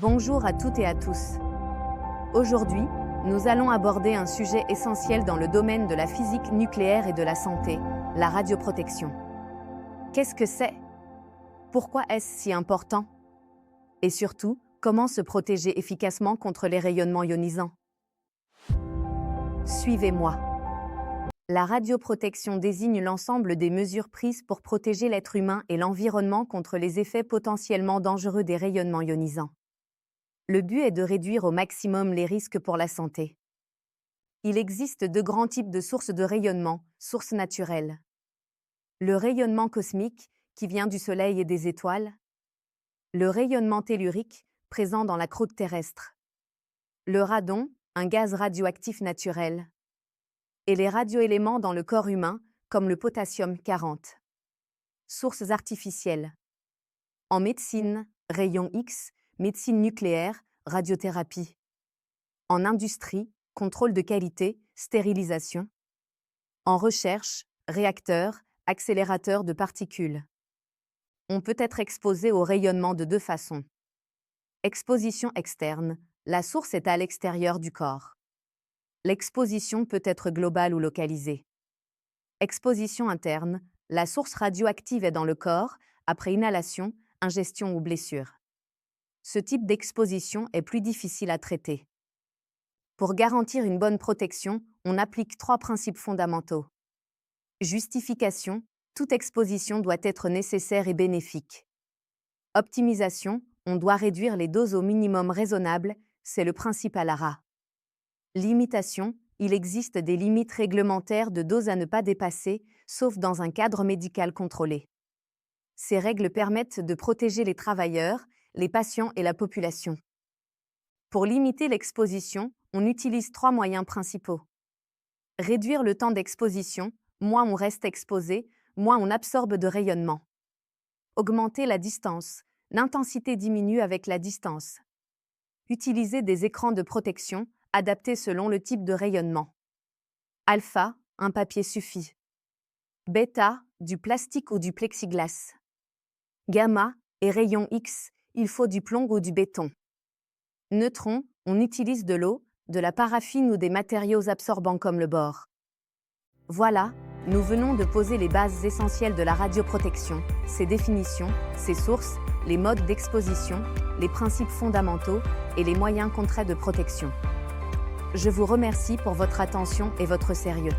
Bonjour à toutes et à tous. Aujourd'hui, nous allons aborder un sujet essentiel dans le domaine de la physique nucléaire et de la santé, la radioprotection. Qu'est-ce que c'est? Pourquoi est-ce si important? Et surtout, comment se protéger efficacement contre les rayonnements ionisants? Suivez-moi. La radioprotection désigne l'ensemble des mesures prises pour protéger l'être humain et l'environnement contre les effets potentiellement dangereux des rayonnements ionisants. Le but est de réduire au maximum les risques pour la santé. Il existe deux grands types de sources de rayonnement, sources naturelles. Le rayonnement cosmique, qui vient du Soleil et des étoiles. Le rayonnement tellurique, présent dans la croûte terrestre. Le radon, un gaz radioactif naturel. Et les radioéléments dans le corps humain, comme le potassium 40. Sources artificielles. En médecine, rayons X, médecine nucléaire, radiothérapie. En industrie, contrôle de qualité, stérilisation. En recherche, réacteurs, accélérateurs de particules. On peut être exposé au rayonnement de deux façons. Exposition externe, la source est à l'extérieur du corps. L'exposition peut être globale ou localisée. Exposition interne, la source radioactive est dans le corps, après inhalation, ingestion ou blessure. Ce type d'exposition est plus difficile à traiter. Pour garantir une bonne protection, on applique trois principes fondamentaux. Justification, toute exposition doit être nécessaire et bénéfique. Optimisation, on doit réduire les doses au minimum raisonnable, c'est le principe ALARA. Limitation, il existe des limites réglementaires de doses à ne pas dépasser, sauf dans un cadre médical contrôlé. Ces règles permettent de protéger les travailleurs, les patients et la population. Pour limiter l'exposition, on utilise trois moyens principaux. Réduire le temps d'exposition, moins on reste exposé, moins on absorbe de rayonnement. Augmenter la distance, l'intensité diminue avec la distance. Utiliser des écrans de protection, adaptés selon le type de rayonnement. Alpha, un papier suffit. Bêta, du plastique ou du plexiglas. Gamma et rayon X, il faut du plomb ou du béton. Neutron, on utilise de l'eau, de la paraffine ou des matériaux absorbants comme le bore. Voilà, nous venons de poser les bases essentielles de la radioprotection, ses définitions, ses sources, les modes d'exposition, les principes fondamentaux et les moyens concrets de protection. Je vous remercie pour votre attention et votre sérieux.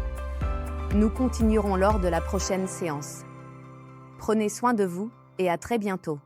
Nous continuerons lors de la prochaine séance. Prenez soin de vous et à très bientôt.